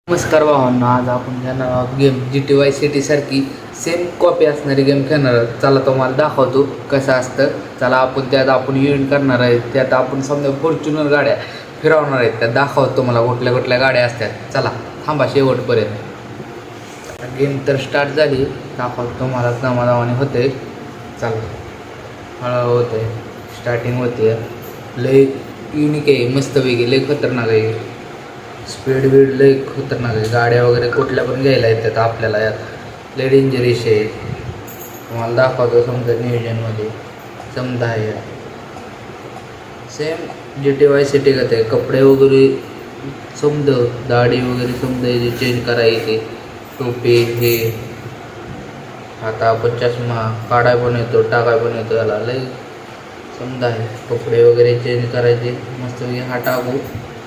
नमस्कार भावांनो, आज आपण घेणार आहोत गेम GTA सिटी सारखी सेम कॉपी असणारी गेम खेळणार आहोत. चला तुम्हाला दाखवतो कसं असतं. चला आपण त्यात इव्हेंट करणार आहे. त्यात आपण समजा फॉर्च्युनर गाड्या फिरवणार आहेत. त्यात दाखवतो तुम्हाला कुठल्या कुठल्या गाड्या असतात. चला थांबा शेवटपर्यंत. गेम तर स्टार्ट झाली, दाखवतो तुम्हाला जमादावाने होते. चला हळूहळू होते, स्टार्टिंग होते. लय युनिक आहे, मस्तपैकी लय खतरनाक आहे. स्पीड बीड लय खतरनाक आहे. गाड्या वगैरे कुठल्या पण घ्यायला येतात आपल्याला. यात लय डेंजरस आहे. तुम्हाला दाखवतो समजा नियोजनमध्ये समजा आहे सेम GTA सिटी का कपडे वगैरे समजा, दाढी वगैरे समजा चेंज करायचे, टोपी हे. आता आपण चष्मा काढाय पण येतो, टाकाय पण येतो. याला लय समजा आहे. कपडे वगैरे चेंज करायचे मस्त. हा टाकू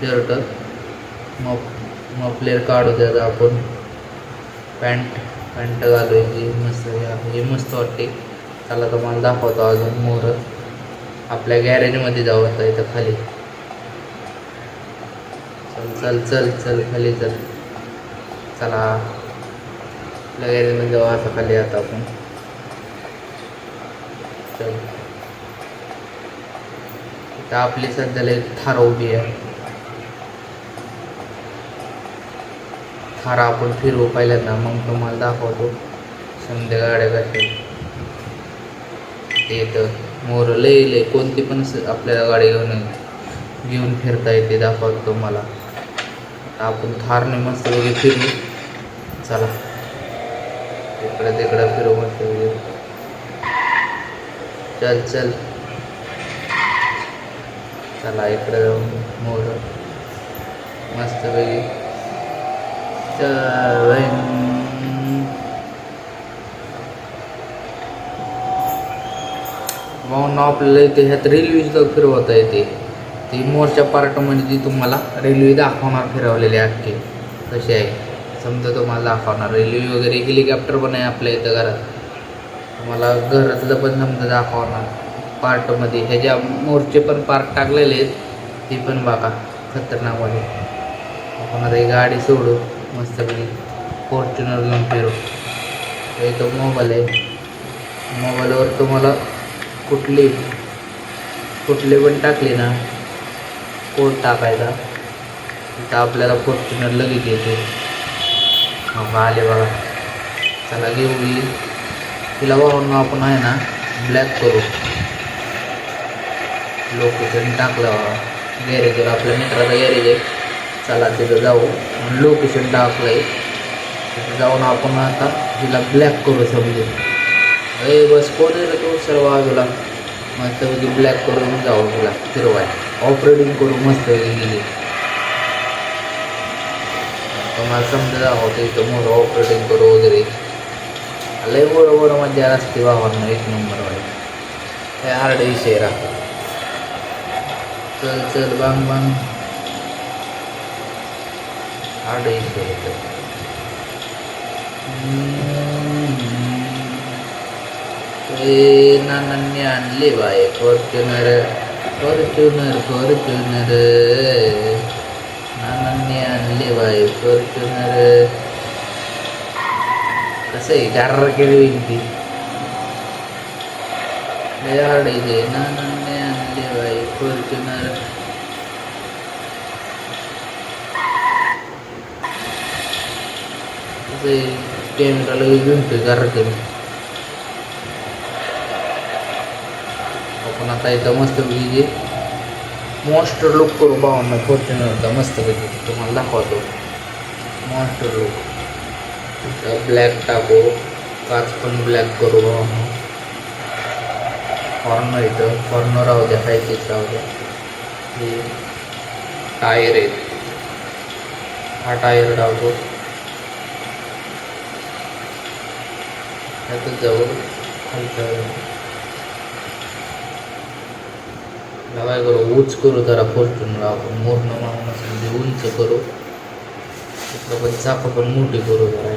शर्ट, मग प्लेअर काढू द्यायचा आपण. पॅन्ट घालवायची मस्त. हे मस्त वाटते. चला तुम्हाला दाखवतो अजून मोर. आपल्या गॅरेजमध्ये जाऊ आता इथं खाली. चल चल चल चल खाली चल. चला आपल्या गॅरेजमध्ये जाऊ आता खाली. आता आपण चल. इथं आपली सध्याला एक थार उभी आहे. थारा आपण फिरवू पहिल्यांदा, मग तुम्हाला दाखवतो समजा गाड्या कशा येतं. मोर लय कोणती पण आपल्याला गाडी घेऊन फिरता येते, दाखवतो तुम्हाला. आपण थारने मस्त वगैरे फिरू. चला इकडं तिकडं फिरू मस्त वगैरे. चल चल चला इकडं जाऊन मोर मस्त वगैरे. म्हणून आपल्याला इथे ह्यात रेल्वे सुद्धा फिरवता येते. ती मोरच्या पार्टमध्ये ती तुम्हाला रेल्वे दाखवणार फिरवलेली अख्खी कशी आहे समजा तुम्हाला दाखवणार. रेल्वे वगैरे हेलिकॉप्टर पण आहे आपल्या इथं घरात. तुम्हाला घरातलं पण समजा दाखवणार पार्टमध्ये. ह्याच्या मोरचे पण पार्ट टाकलेले आहेत, ते पण बघा खतरनाकमध्ये. आपण आता ही गाडी सोडू मस्तपैकी फॉर्च्युनर घेऊन फिरू. इथं मोबाईल आहे. मोबाईलवर तुम्हाला कुठले पण टाकले ना कोड टाकायचा. तिथं आपल्याला फॉर्च्युनर लगेच येते. मग आले बघा. चला घेऊ. तिला वाहून आपण आहे ना ब्लॅक करू. लोकेशन टाकलं बघा गॅरेजवर. आपल्या मित्राचा गॅरेज आहे. चला तिथं जाऊ. लोकेशन टाकलं आहे तिथं जाऊन आपण आता तिला ब्लॅक करू समजून. बस कोण आहे तो सर्व बाजूला मस्त ब्लॅक करून जाऊ. तिला फिरवाय ऑपरेटिंग करू मस्त गेली. तुम्हाला समजा दाखवतो इथं मोठं ऑपरेटिंग करू वगैरे. लय बरोबर मजा असते वाहन. एक नंबर वाईट काय हार्ड विषय राहतो. चल चल बांग बांग हार्ड विषय येतं. नानांनी आणले बाय फॉर्च्युनर फॉर्च्युनर फॉर्च्युनर. नानांनी आणले बाय फॉर्च्युनर. कसं आहे गार केली होईल ती हार्ड आहे. नानांनी आणले बाय फॉर्च्युनर. कॅमेरा लगेच घेऊन गार केली. आपण आता इथं मस्तपैकी मॉन्स्टर लुक करू भावांना फॉर्च्युनरचा मस्तपैकी. तुम्हाला दाखवतो मॉन्स्टर लुक. इथं ब्लॅक टाकू, काच पण ब्लॅक करू भावांना. हॉर्न इथं हॉर्न राहू द्या, काहीच राहू द्या. हे टायर आहेत. हा टायर टाकू. त्यातच जाऊ खालचं. काय करू उंच करू जरा फॉर्च्युनर. आपण मोठं मागून म्हणजे उंच करू. तिकडं पण चाकं पण मोठी करू जरा.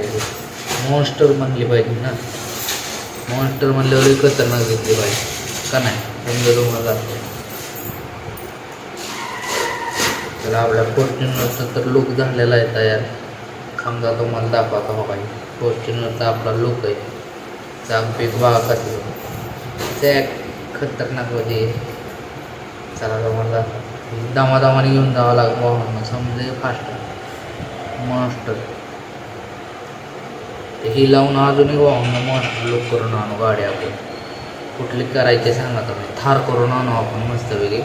मॉन्स्टर म्हणली पाहिजे ना. मॉन्स्टर म्हणल्यावर खतरनाक घेतली पाहिजे का नाही समजा तुम्हाला. त्याला आपल्या फॉर्च्युनरचा तर लुक झालेला आहे तयार. समजा तुम्हाला दाखवता हो काही फॉर्च्युनरचा आपला लुक आहे, चांगपैकी बघा कसं जॅक खतरनाक मध्ये. चला तुम्हाला दमादमाने घेऊन जावं लागतं वाहन, समजे फास्ट मास्टर ही लावून अजूनही वाहन मास्टर लुक करून आणू गाडी. आपण कुठली करायची सांगा तुम्ही, थार करून आणू आपण मस्तपैकी.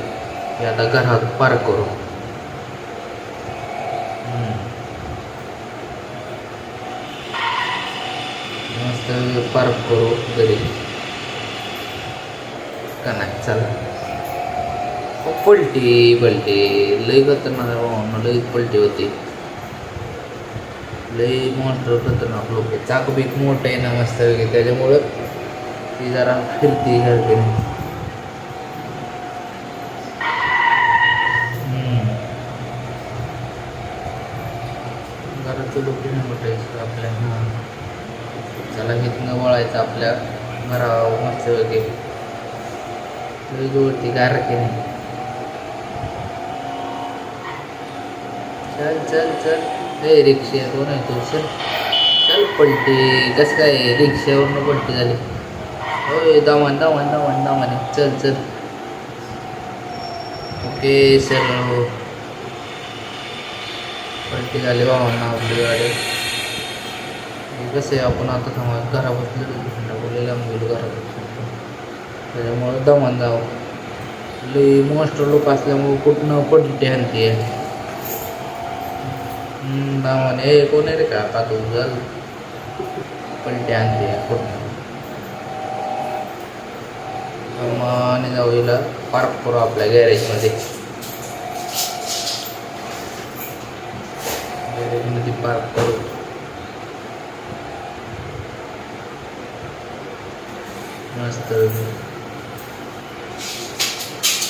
हे आता घरात पार्क करू. मस्त पार्क करू घरी का नाही. चला पलटी लई खतरनाक वाहन, लई पलटी होती, लई मॉन्स्टर खतरनाक लोक. चाक बीक मोठं आहे ना मस्त वगैरे, त्याच्यामुळं ती जरा फिरती सारखी. घराचं लोकेशन बघायचं आपल्या. चला इथनं वळायचं आपल्या घरावर मस्त वगैरे. लई जोडती गारकी नाही. चल चल चल हे रिक्षा कोण आहे तू? चल चल पलटी कसं काय रिक्षावरनं पलटी झाली. होय दामान दामान दामान दामाने. चल चल ओके सर. पलटी झाली भावांना आपली गाडी. कसं आहे आपण आता थांबा घराबसलं टाकलेलं आंबोली घरात, त्याच्यामुळं दामान जावं. लई मॉन्स्टर लोक असल्यामुळं कुठनं पलटी आणते दामाने. कोण आहे रे का तू जल पलटी आणते कुठनं. आणि जाऊ हिला पार्क करू आपल्या गॅरेजमध्ये. गॅरेजमध्ये पार्क करू. मस्त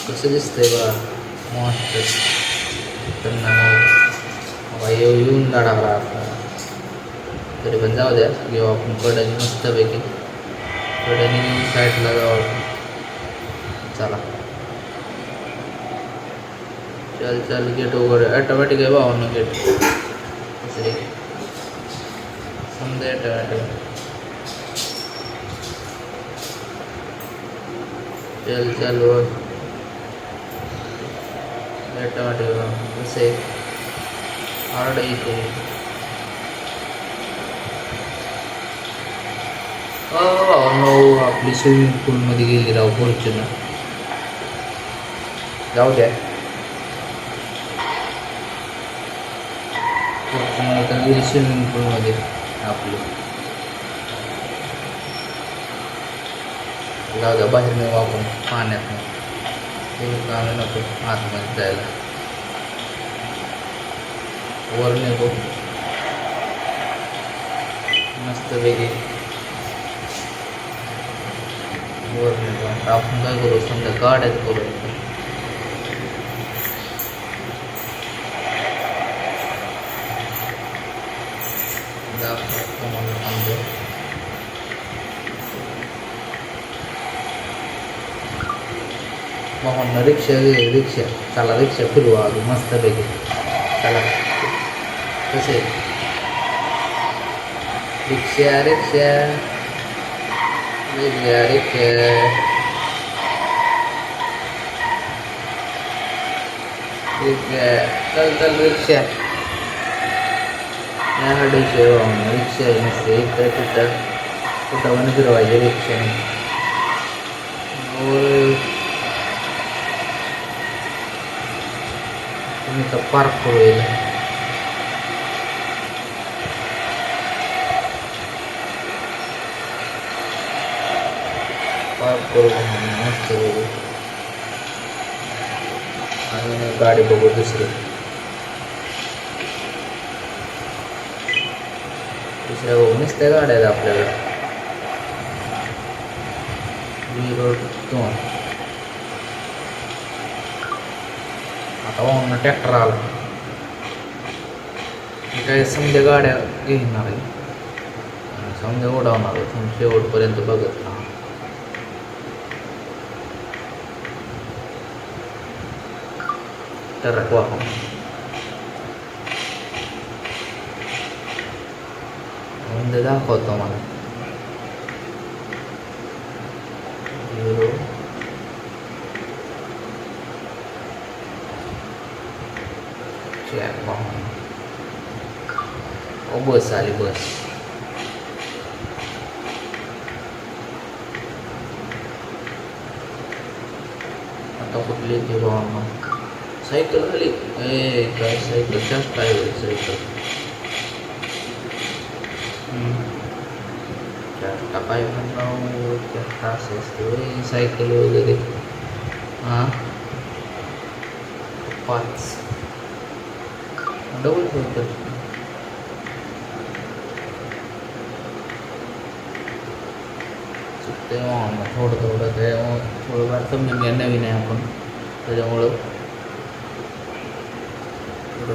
कसं दिसतंय बा मॉन्स्टर. त्यांना येऊन लढावा आपला. तरी पण जाऊ द्या, घेऊ आपण कड्याने मस्तपैकी. कड्याने घेऊन साईडला जाऊ आपण. चला चल चल गेट वगैरे ऑटोमॅटिक आहे भावानं गेट. कसं समजा ऑटोमॅटिक. चल चल ऑटोमॅटिक कसं आहे हार्ड इथे. आपली स्विमिंग पूलमध्ये गेली राव फॉर्च्युनर. जाऊ द्या फॉर्च्युनर तर गेली स्विमिंग पूलमध्ये आपली. जाऊ द्या बाहेर नेऊ आपण पाण्यात. आम्ही नको आतमध्ये जायला. वर नेऊ मस्तपैकी वर नेऊ. आपण काय करू समजा गाड्यात करू. तुम्हाला समजा मोहन रिक्षा चला रिक्षा फिरवा अजून मस्तपैकी. चला कसे रिक्षा रिक्षा रिक्षा रिक्षा रिक्षा चल चल रिक्षा. रिक्षा आहे नसते इकडं तिथं कुठं पण फिरवायचे रिक्षाने. तुम्ही तर पार्क करू येईल. पार्क करू मस्त बघू. आणि गाडी बघू दुसऱ्या बघू नुसत्या गाड्या आहेत आपल्याला. आता वाहून ट्रॅक्टर आला. काय समजा गाड्या घेणार आहे, समजा उडवणार आहे. शेवटपर्यंत बघत ना. ट्रक वाहून म्हणजे दाखवतो मला 0 चॅक वाहन. बस आली बस. आता कुठली ती वाहन सायकल आली. काय सायकल जास्त आहे सायकल. काय म्हणून तास असते सायकल वगैरे. हां 5 डबल सायकल. तेव्हा थोडं ते थोडंफार समजून घ्या. नवीन आहे आपण त्याच्यामुळं थोडं.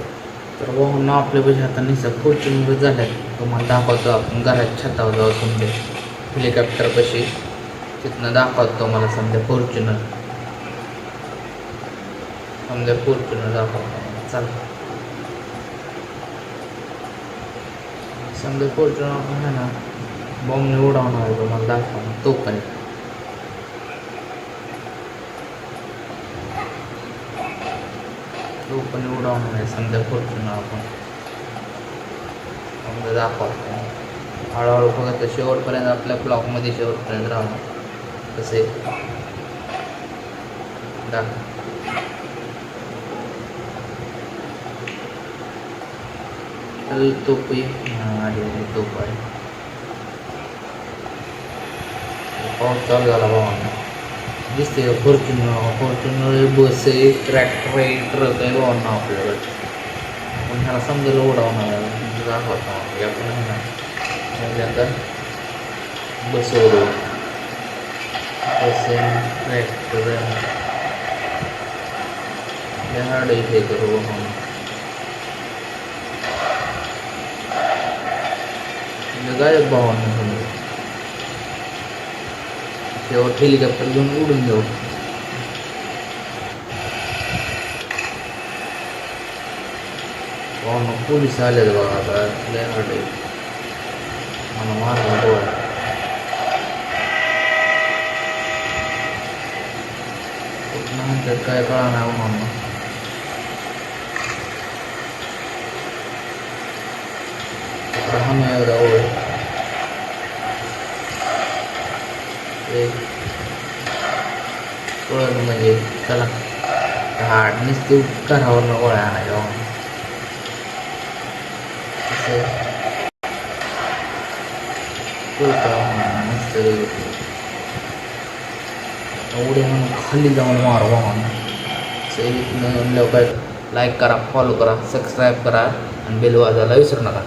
तर वाहन आपल्या पैसे आता निसा फॉर्च्युनर झाल्या. तुम्हाला दाखवतो आपण घरात छतावर जाऊ समजा हेलिकॉप्टरपाशी तिथनं दाखवतो मला समजा फॉर्च्युनर दाखवतो. चला समजा फॉर्च्युनर आहे ना बॉम्बने उडवणार आहे तुम्हाला दाखवणार तो पण उडवणार आहे समजा फॉर्च्युनर आपण समजा दाखवतो. हळूहळू बघत शेवटपर्यंत आपल्या ब्लॉकमध्ये शेवटपर्यंत राहणार तसे दाखव. तोप आली तोप आहे. पाऊस चालू झाला भावांना दिसते का फॉर्च्युनर बस आहे ट्रॅक्टर आहे ट्रक आहे भावांना आपल्याकडे. पण ह्याला समजायला उडवणार आहे दाखवतो आपण आहे ना पहिल्यांदा बसवलं बस ट्रॅक्टर हार्ड हे करू गायब भावांना समजा शेवट हेलिकॉप्टर घेऊन उडून जाऊ. पोलीस आले बघा आता लय हार्ड आहे मला मारला गोळा. नंतर काय कळा नाही म्हणून हमी एवढा ओळ कळलं म्हणजे चला हाड नुसती घरावरनं गोळ्या आणायच्या एवढे म्हणून खाली जाऊन मारवा म्हणून. लाईक करा फॉलो करा सबस्क्राईब करा आणि बेल वाजायला विसरू नका.